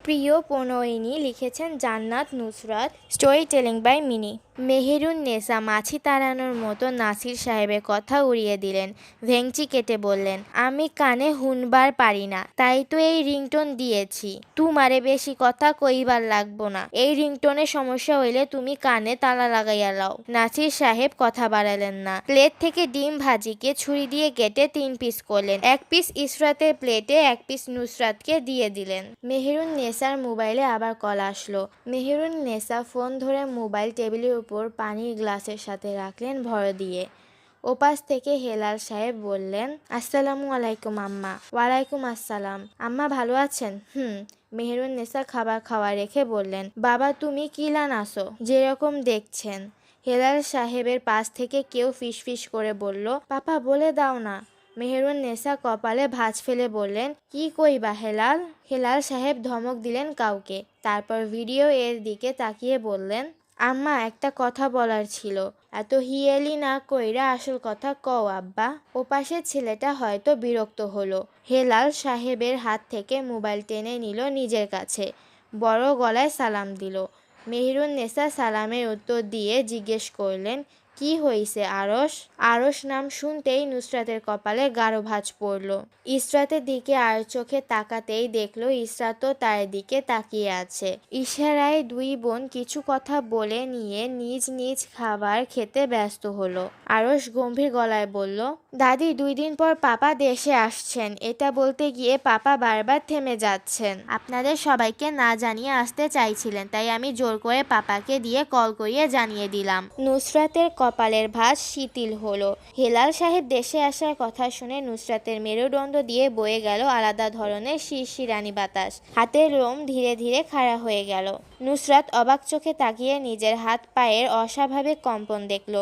প্রিয় প্রণয়িনী লিখেছেন Jannat Nusrat, storytelling by Mini. Meherunnesa মাছি তাড়ানোর মতো নাসির সাহেবের কথা উড়িয়ে দিলেন। ভেংচি কেটে বললেন, আমি কানে হুনবার পারি না, তাই তো এই রিংটোন দিয়েছি। তুমারে বেশি কথা কইবার লাগবো না। এই রিংটোনের সমস্যা হইলে তুমি কানে তালা লাগাইয়া লাও। নাসির সাহেব কথা বাড়ালেন না। প্লেট থেকে ডিম ভাজিকে ছুরি দিয়ে কেটে 3 পিস করলেন। 1 পিস ইসরাতের প্লেটে, 1 পিস নুসরাতকে দিয়ে দিলেন। মেহেরুন্নেসার মোবাইলে আবার কল আসলো। মেহেরুন্নেসা ফোন ধরে মোবাইল টেবিলের উপর পানির গ্লাসের সাথে রাখলেন ভর দিয়ে। ওপাশ থেকে হেলাল সাহেব বললেন, আসসালামু আলাইকুম আম্মা। ওয়ালাইকুম আসসালাম। আম্মা ভালো আছেন? মেহেরুন্নেসা খাবার খাওয়া রেখে বললেন, বাবা তুমি কিলান আসো, যেরকম দেখছেন। হেলাল সাহেবের পাশ থেকে কেউ ফিসফিস করে বলল, পাপা বলে দাও না। মেহেরুন্নেসা কপালে ভাঁজ ফেলে বললেন, কি কইবা হেলাল? হেলাল সাহেব ধমক দিলেন কাউকে। তারপর ভিডিও এর দিকে তাকিয়ে বললেন, আম্মা একটা কথা বলার ছিল। এত হিয়েলি না কইরা আসল কথা কও আব্বা। ওপাশের ছেলেটা হয়তো বিরক্ত হলো। হেলাল সাহেবের হাত থেকে মোবাইল টেনে নিল নিজের কাছে। বড় গলায় সালাম দিল। মেহেরুন্নেসা সালামের উত্তর দিয়ে জিজ্ঞেস করলেন, কি হইছে আরশ? আরশ নাম শুনতেই নুসরাতের কপালে গাঢ় ভাঁজ পড়ল। ইসরাতের দিকে আর চোখে তাকাতেই দেখল ইসরাতও তার দিকে তাকিয়ে আছে। ইশারায় দুই বোন কিছু কথা বলে নিয়ে নিজ নিজ খাবার খেতে ব্যস্ত হলো। আরশ গম্ভীর গলায় বলল, দাদি 2 দিন পর পাপা দেশে আসছেন। এটা বলতে গিয়ে পাপা বারবার থেমে যাচ্ছেন। আপনাদের সবাইকে না জানিয়ে আসতে চাইছিলেন, তাই আমি জোর করে পাপাকে দিয়ে কল করিয়ে জানিয়ে দিলাম। নুসরাতের কপালের ভাঁজ শিথিল হলো। হেলাল সাহেব দেশে আসার কথা শুনে নুসরাতের মেরুদণ্ড দিয়ে বয়ে গেল আলাদা ধরনের শিরশিরানি বাতাস। হাতের লোম ধীরে ধীরে খাড়া হয়ে গেল। নুসরাত অবাক চোখে তাকিয়ে নিজের হাত পায়ের অস্বাভাবিক কম্পন দেখল।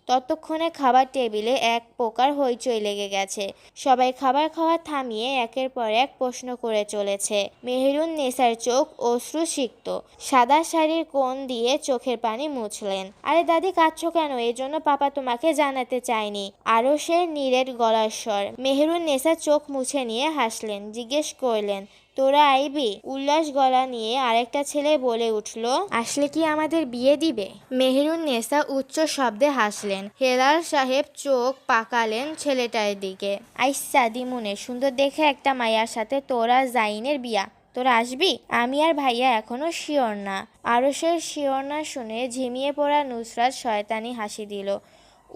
ততক্ষণে খাবার টেবিলে এক প্রকার হইচই লেগে গেছে। সবাই খাবার খাওয়া থামিয়ে একের পর এক প্রশ্ন করে চলেছে। মেহেরুন্নেসার চোখ অশ্রুসিক্ত। সাদা শাড়ির কোণ দিয়ে চোখের পানি মুছলেন। আরে দাদি কাঁদছো কেন? এই জন্য পাপা তোমাকে জানাতে চায়নি। আরশের নিরেট গলার স্বর। মেহেরুন্নেসা চোখ মুছে নিয়ে হাসলেন। জিজ্ঞেস করলেন, তোরা আইবি? উল্লাস গলা নিয়ে আরেকটা ছেলে বলে উঠল, আসলে কি আমাদের বিয়ে দিবে? মেহেরুন্নেসা উচ্চ শব্দে হাসলেন। হেলাল সাহেব চোখ পাকালেন ছেলেটার দিকে। আইসা দিমুনে, সুন্দর দেখে একটা মাইয়ার সাথে তোরা জাইনের বিয়া। তোরা আসবি? আমি আর ভাইয়া এখনো শিওর না। আরশের শিওর না শুনে ঝিমিয়ে পড়া নুসরাত শয়তানি হাসি দিল।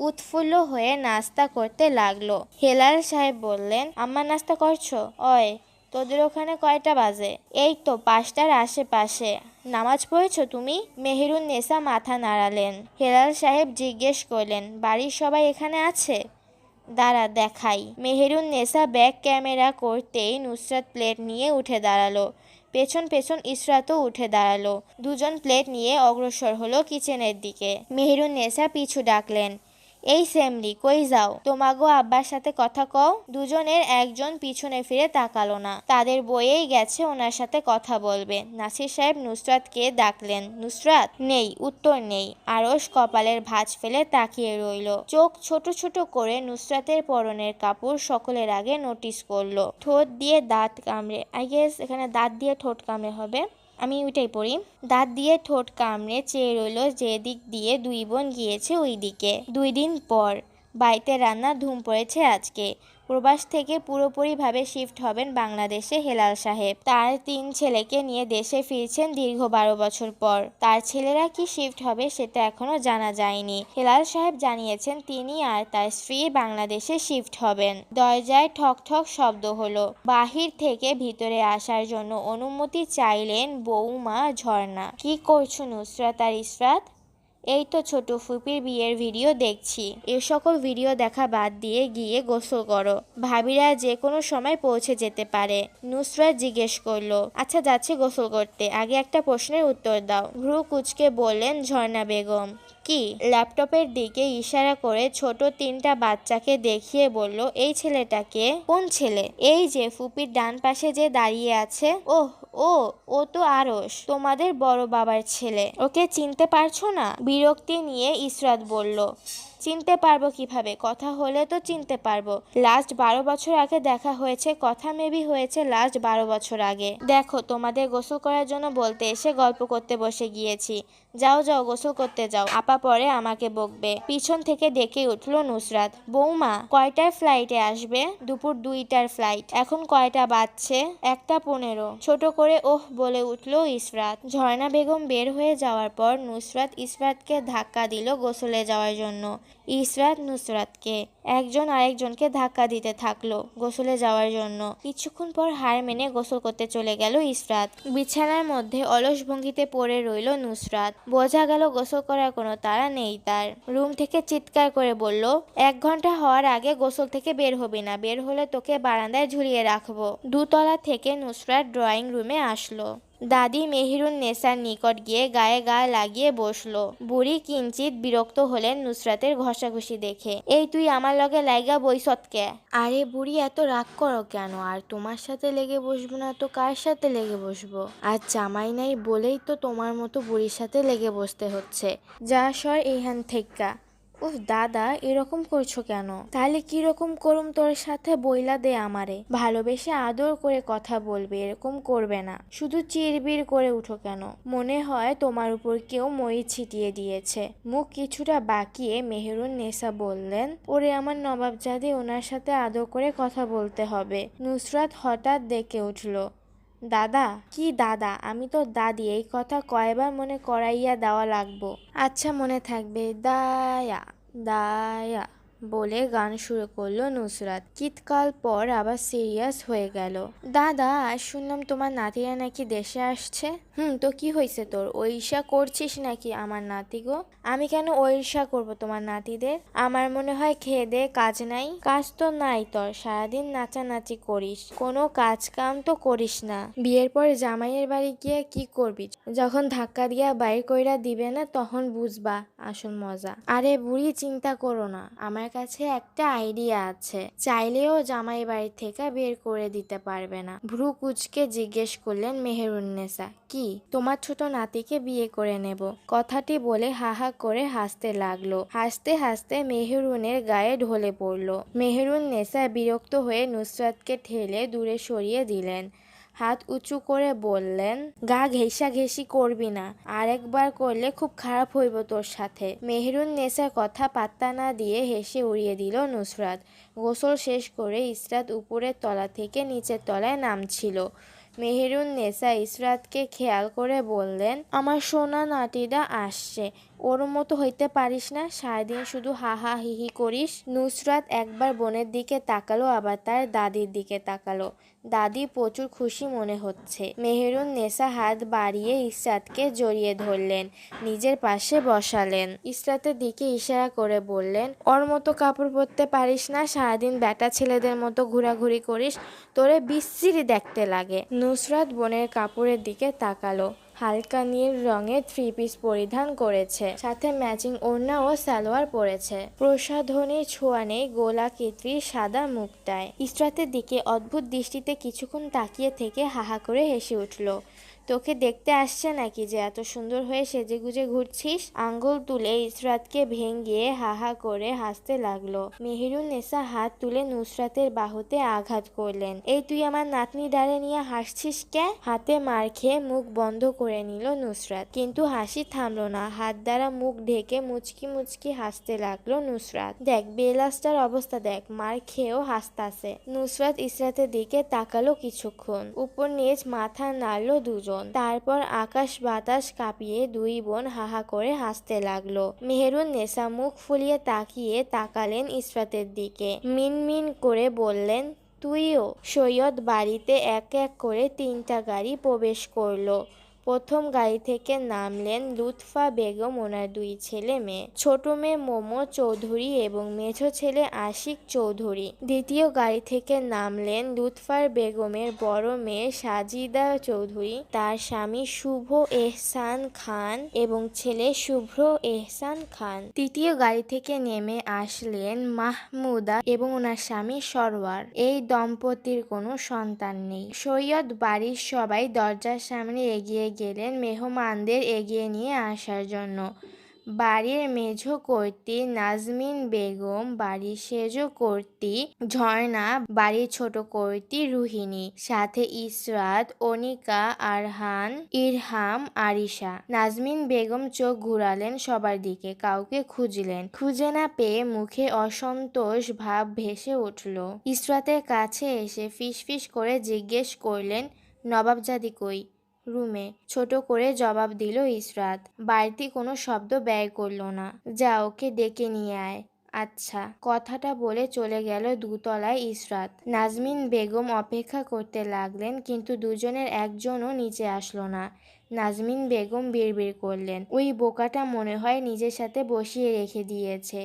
উৎফুল্ল হয়ে নাস্তা করতে লাগলো। হেলাল সাহেব বললেন, আম্মা নাস্তা করছো? অয়, তোদের ওখানে কয়টা বাজে? এই তো 5টার আশেপাশে। নামাজ পড়েছো তুমি? মেহেরুন্নেসা মাথা নাড়ালেন। হেলাল সাহেব জিজ্ঞেস করলেন, বাড়ির সবাই এখানে আছে? দাঁড়া দেখাই। মেহেরুন্নেসা ব্যাক ক্যামেরা করতেই নুসরাত প্লেট নিয়ে উঠে দাঁড়ালো। পেছন পেছন ইসরাতও উঠে দাঁড়ালো। দুজন প্লেট নিয়ে অগ্রসর হলো কিচেনের দিকে। মেহেরুন্নেসা পিছু ডাকলেন, এই সেমরি কই যাও? তোমাগো আব্বার সাথে কথা কও। দুজনের একজন পিছনে ফিরে তাকালো না। তাদের বয়েই গেছে ওনার সাথে কথা বলবে। নাসির সাহেব নুসরাতকে ডাকলেন। নুসরাত? নেই, উত্তর নেই। আরশ কপালের ভাঁজ ফেলে তাকিয়ে রইল। চোখ ছোট ছোট করে নুসরাতের পরনের কাপড় সকলের আগে নোটিস করলো। ঠোঁট দিয়ে দাঁত কামড়ে, আই গেস এখানে দাঁত দিয়ে ঠোঁট কামড়ে হবে, আমি ওইটাই পড়ি। দাঁত দিয়ে ঠোঁট কামড়ে চেয়ে রইল যে দিক দিয়ে দুই বোন গিয়েছে ওই দিকে। 2 দিন পর বাড়িতে রান্নার ধুম পড়েছে আজকে। প্রবাস থেকে পুরোপুরিভাবে শিফট হবেন বাংলাদেশে হেলাল সাহেব। তার 3 ছেলেকে নিয়ে দেশে ফিরছেন দীর্ঘ 12 বছর পর। তার ছেলেরা কি শিফট হবে সেটা এখনো জানা যায়নি। হেলাল সাহেব জানিয়েছেন তিনি আর তার স্ত্রী বাংলাদেশে শিফট হবেন। দরজায় ঠক ঠক শব্দ হলো। বাহির থেকে ভিতরে আসার জন্য অনুমতি চাইলেন বৌমা ঝর্ণা। কি করছো নুসরাত আর ইসরাত? এই তো ছোট ফুপির বিয়ের ভিডিও দেখছি। এ সকল ভিডিও দেখা বাদ দিয়ে গিয়ে গোসল করো, ভাবিরা যে কোনো সময় পৌঁছে যেতে পারে। নুসরাত জিজ্ঞেস করলো, আচ্ছা যাচ্ছি গোসল করতে, আগে একটা প্রশ্নের উত্তর দাও। ভ্রু কুঁচকে বললেন ঝর্ণা বেগম। কি? ল্যাপটপের দিকে ইশারা করে ছোট 3টা বাচ্চাকে দেখিয়ে বলল, এই ছেলেটাকে? কোন ছেলে? এই যে ফুপির ডান পাশে যে দাঁড়িয়ে আছে। ওহ, ও তো আরশ, তোমাদের বড় বাবার ছেলে। ওকে চিনতে পারছো না? বিরক্তি নিয়ে ইসরাত বলল। চিনতে পারবো কিভাবে? কথা হলে তো চিনতে পারবো। লাস্ট 12 বছর আগে দেখা হয়েছে, কথা মেবি হয়েছে লাস্ট 12 বছর আগে। দেখো, তোমাদের গোসল করার জন্য বলতে এসে গল্প করতে বসে গিয়েছি। যাও যাও, গোসল করতে যাও, আপা পরে আমাকে বকবে। পিছন থেকে ডেকে উঠলো নুসরাত। বৌমা, কয়টার ফ্লাইটে আসবে? দুপুর 2টার ফ্লাইট। এখন কয়টা বাজছে? 1:15। ছোট করে ওহ বলে উঠলো ইসরাত। ঝর্ণা বেগম বের হয়ে যাওয়ার পর নুসরাত ইসরাতকে ধাক্কা দিল গোসলে যাওয়ার জন্য। ইসরাত নুসরাতকে, একজন আরেকজনকে ধাক্কা দিতে থাকলো গোসলে যাওয়ার জন্য। কিছুক্ষণ পর হার মেনে গোসল করতে চলে গেল ইসরাত। বিছানার মধ্যে অলস ভঙ্গিতে পড়ে রইল নুসরাত। বোঝা গেল গোসল করার কোনো তাড়া নেই তার। রুম থেকে চিৎকার করে বলল, 1 ঘন্টা হওয়ার আগে গোসল থেকে বের হবি না, বের হলে তোকে বারান্দায় ঝুলিয়ে রাখবো। 2তলা থেকে নুসরাত ড্রয়িং রুমে আসলো। দাদি মেহেরুন নেসার নিকট গিয়ে গায়ে গা লাগিয়ে বসলো। বুড়ি কিঞ্চিত বিরক্ত হলেন নুসরাতের ঘষাঘষি দেখে। এই তুই আমার লগে লাইগা বইসৎ কে? আরে বুড়ি, এত রাগ করো কেন? আর তোমার সাথে লেগে বসবো না তো কার সাথে লেগে বসবো? আর জামাই নাই বলেই তো তোমার মতো বুড়ির সাথে লেগে বসতে হচ্ছে। যা সর এইখান থেইক্কা। উফ দাদা, এরকম করছো কেন? তাহলে কিরকম করুম তোর সাথে? বইলা দে আমারে। ভালোবেসে আদর করে কথা বলবে, এরকম করবে না। শুধু চিরবির করে উঠো কেন? মনে হয় তোমার উপর কেউ মই ছিটিয়ে দিয়েছে। মুখ কিছুটা বাঁকিয়ে মেহেরুন নেসা বললেন, ওরে আমার নবাবজাদি, ওনার সাথে আদর করে কথা বলতে হবে। নুসরাত হঠাৎ ডেকে উঠল, দাদা? কি দাদা? আমি তো দাদি, এই কথা কয়বার মনে করাইয়া দেওয়া লাগবো? আচ্ছা, মনে থাকবে। দায়া দায়া বলে গান শুরু করলো নুসরাত। কিতকাল পর আবার সিরিয়াস হয়ে গেল। দাদা, আজ শুনলাম তোমার নাতিরা নাকি দেশে আসছে। তো কি হয়েছে তোর? ঈর্ষা করছিস নাকি আমার নাতি গো? আমি কেন ঈর্ষা করব তোমার নাতিদের? আমার মনে হয় খেয়ে দে কাজ নাই। কাজ তো নাই তোর, সারাদিন নাচানাচি করিস, কোনো কাজ কাম তো করিস না। বিয়ের পর জামাইয়ের বাড়ি গিয়ে কি করবি? যখন ধাক্কা দিয়া বাইর কইরা দিবে না, তখন বুঝবা আসল মজা। আরে বুড়ি, চিন্তা করো না, আমার কাছে একটা আইডিয়া আছে। চাইলেও জামাই বাড়ি থেকে বের করে দিতে পারবে না। ভ্রু কুচকে জিজ্ঞেস করলেন মেহেরুন্নেসা। কি? তোমার ছোট নাতিকে বিয়ে করে নেব। কথাটি বলে হা হা করে হাসতে লাগলো। হাসতে হাসতে মেহেরুনের গায়ে ঢলে পড়ল। মেহেরুন্নেসা বিরক্ত হয়ে নুসরাতকে ঠেলে দূরে সরিয়ে দিলেন। হাত উঁচু করে বললেন, গা ঘেঁষাঘেঁষি করবি না, আর একবার করলে খুব খারাপ হইব তোর সাথে। মেহেরুন্নেসার কথা পাত্তা না দিয়ে হেসে উড়িয়ে দিল নুসরাত। গোসল শেষ করে ইসরাত উপরের তলা থেকে নিচের তলায় নামছিল। মেহেরুন্নেসা ইসরাতকে খেয়াল করে বললেন, আমার সোনা নাতিটা আসছে, ওর মতো হইতে পারিস না, সারাদিন শুধু হা হা হি হি করিস। নুসরাত একবার বোনের দিকে তাকালো, আবার তার দাদির দিকে তাকালো। দাদি প্রচুর খুশি মনে হচ্ছে। মেহেরুন্নেসা হাত বাড়িয়ে ইসরাতকে জড়িয়ে ধরলেন, নিজের পাশে বসালেন। ইসরাতের দিকে ইশারা করে বললেন, ওর মতো কাপড় পরতে পারিস না, সারাদিন বেটা ছেলেদের মতো ঘোরাঘুরি করিস, তোরে বিশ্রী দেখতে লাগে। নুসরাত বোনের কাপড়ের দিকে তাকালো। হালকা নীল রঙের 3 পিস পরিধান করেছে, সাথে ম্যাচিং ওড়না ও সালোয়ার পরেছে। প্রসাধনীর ছোঁয়া নেই গোলাকৃতির সাদা মুখটায়। ইসরাতের দিকে অদ্ভুত দৃষ্টিতে কিছুক্ষণ তাকিয়ে থেকে হাহা করে হেসে উঠল। তোকে দেখতে আসছে নাকি যে এত সুন্দর হয়ে সেজেগুজে ঘুরছিস? আঙ্গুল তুলে ইসরাতকে ভেঙিয়ে হাহা করে হাসতে লাগলো। মেহেরুন্নেসা হাত তুলে নুসরাতের বাহুতে আঘাত করলেন। এই তুই আমার নাতনি ডালে নিয়ে হাসছিস কে? হাতে মার খেয়ে মুখ বন্ধ করে নিল নুসরাত, কিন্তু হাসি থামলো না। হাত দ্বারা মুখ ঢেকে মুচকি মুচকি হাসতে লাগলো নুসরাত। দেখ বেলাসটার অবস্থা দেখ, মার খেয়েও হাসতাছে। নুসরাত ইসরাতের দিকে তাকালো কিছুক্ষণ, উপর নিচ মাথা নাড়লো দুজন। তারপর আকাশ বাতাস কাঁপিয়ে দুই বোন হাহা করে হাসতে লাগলো। মেহেরুন্নেসা মুখ ফুলিয়ে তাকালেন ইসরাতের দিকে, মিনমিন করে বললেন, তুইও? সৈয়দ বাড়িতে এক এক করে 3টা গাড়ি প্রবেশ করলো। প্রথম গাড়ি থেকে নামলেন লুৎফা বেগম, ওনার 2 ছেলে মেয়ে, ছোট মেয়ে মোমো চৌধুরী এবং মেঝো ছেলে আশিক চৌধুরী। দ্বিতীয় গাড়ি থেকে নামলেন লুৎফার বেগমের বড় মেয়ে সাজিদা চৌধুরী, তার স্বামী শুভ এহসান খান এবং ছেলে শুভ্র এহসান খান। তৃতীয় গাড়ি থেকে নেমে আসলেন মাহমুদা এবং ওনার স্বামী সরওয়ার। এই দম্পতির কোনো সন্তান নেই। সৈয়দ বাড়ির সবাই দরজার সামনে এগিয়ে গেলেন মেহমানদের এগিয়ে নিয়ে আসার জন্য। বাড়ির মেঝো কর্ত্রী নাজমিন বেগম, বাড়ির সেজো কর্ত্রী ঝর্ণা, বাড়ির ছোট কর্ত্রী রুহিণী, সাথে ইসরাত, অনিকা, আরহান, ইরহাম, আরিশা। নাজমিন বেগম চোখ ঘুরালেন সবার দিকে, কাউকে খুঁজলেন। খুঁজে না পেয়ে মুখে অসন্তোষ ভাব ভেসে উঠল। ইসরাতের কাছে এসে ফিসফিস করে জিজ্ঞেস করলেন, নবাবজাদি কই? রুমে, ছোট করে জবাব দিল ইসরাত। বাড়তি কোনো শব্দ ব্যয় করল না। যা, ওকে ডেকে নিয়ে আয়। আচ্ছা। কথাটা বলে চলে গেল দুতলায় ইসরাত। নাজমিন বেগম অপেক্ষা করতে লাগলেন, কিন্তু দুজনের একজনও নিচে আসলো না। নাজমিন বেগম বিড়বিড় করলেন, ওই বোকাটা মনে হয় নিজের সাথে বসিয়ে রেখে দিয়েছে,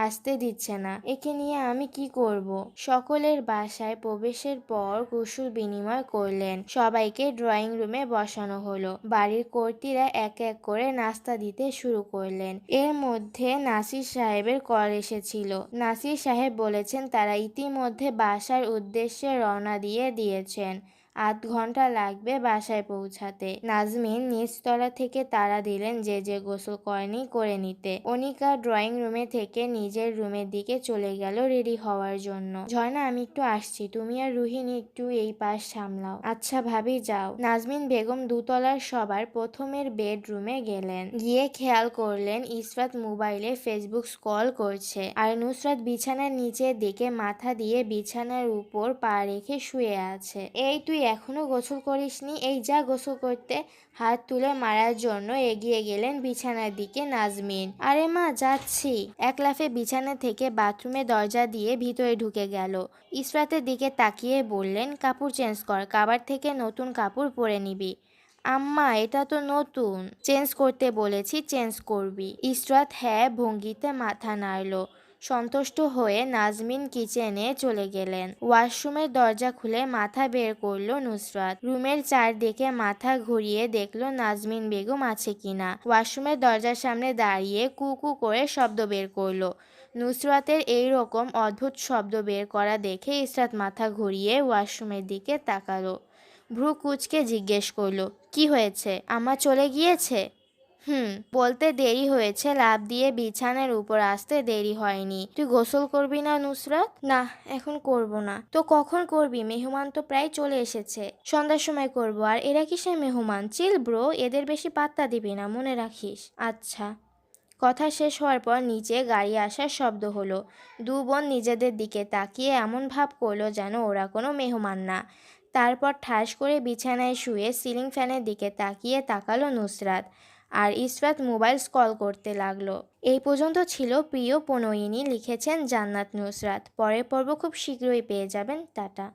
আসতে দিচ্ছে না। একে নিয়ে আমি কি করব? সকলের বাসায় প্রবেশের পর কুশল বিনিময় করলেন। সবাইকে ড্রয়িং রুমে বসানো হলো। বাড়ির কর্ত্রীরা এক এক করে নাস্তা দিতে শুরু করলেন। এর মধ্যে নাসির সাহেবের কল এসেছিল। নাসির সাহেব বলেছেন তারা ইতিমধ্যে বাসার উদ্দেশ্যে রওনা দিয়েছেন। ৮ ঘন্টা লাগবে বাসায় পৌঁছাতে। নাজমিন নিচতলা থেকে তাড়া দিলেন যে গোসল করেনি করে নিতে। অনিকা ড্রয়িং রুমে থেকে নিজের রুমের দিকে চলে গেল রেডি হওয়ার জন্য। ঝর্ণা, আমি একটু আসছি, তুমি আর রুহিণী একটু এই পাশ সামলাও। আচ্ছা ভাবি, যাও। নাজমিন বেগম দুতলার সবার প্রথমের বেডরুমে গেলেন। গিয়ে খেয়াল করলেন ইসরাত মোবাইলে ফেসবুক স্ক্রল করছে, আর নুসরাত বিছানার নিচের দিকে মাথা দিয়ে বিছানার উপর পা রেখে শুয়ে আছে। এই তুই এখনো গোসল করিসনি? এই যা গোসল করতে। হাত তুলে মারার জন্য এগিয়ে গেলেন বিছানার দিকে নাজমিন। আরে মা, যাচ্ছি। এক লাফে বিছানা থেকে বাথরুমে দরজা দিয়ে ভিতরে ঢুকে গেল। ইসরাতের দিকে তাকিয়ে বললেন, কাপড় চেঞ্জ কর, কাবার থেকে নতুন কাপড় পরে নিবি। আম্মা, এটা তো নতুন। চেঞ্জ করতে বলেছি, চেঞ্জ করবি। ইসরাত হ্যাঁ ভঙ্গিতে মাথা নাড়ল। সন্তুষ্ট হয়ে নাজমিন কিচেনে চলে গেলেন। ওয়াশরুমের দরজা খুলে মাথা বের করলো নুসরাত। রুমের চারদিকে মাথা ঘুরিয়ে দেখলো নাজমিন বেগম আছে কিনা। ওয়াশরুমের দরজার সামনে দাঁড়িয়ে কু কু করে শব্দ বের করলো। নুসরাতের এই রকম অদ্ভুত শব্দ বের করা দেখে ইসরাত মাথা ঘুরিয়ে ওয়াশরুমের দিকে তাকালো। ভ্রু কুঁচকে জিজ্ঞেস করলো, কি হয়েছে? আম্মা চলে গিয়েছে? বলতে দেরি হয়েছে, লাফ দিয়ে বিছানার উপর আসতে দেরি হয়নি। তুই গোসল করবি না নুসরাত? না, এখন করব না। তো কখন করবি? মেহমান তো প্রায় চলে এসেছে। সন্ধ্যার সময় করব। আর এরা কিসের মেহমান? চিল ব্রো, এদের বেশি পাত্তা দিবি না, মনে রাখিস। আচ্ছা। কথা শেষ হওয়ার পর নিচে গাড়ি আসার শব্দ হলো। দু বোন নিজেদের দিকে তাকিয়ে এমন ভাব করলো যেন ওরা কোনো মেহমান না। তারপর ঠাস করে বিছানায় শুয়ে সিলিং ফ্যানের দিকে তাকিয়ে তাকালো নুসরাত। আর ইসরাত মোবাইল স্ক্রল করতে লাগলো। এই পর্যন্ত ছিল প্রিয় প্রণয়িনী। লিখেছেন জান্নাত নুসরাত। পরের পর্ব খুব শীঘ্রই পেয়ে যাবেন। টাটা।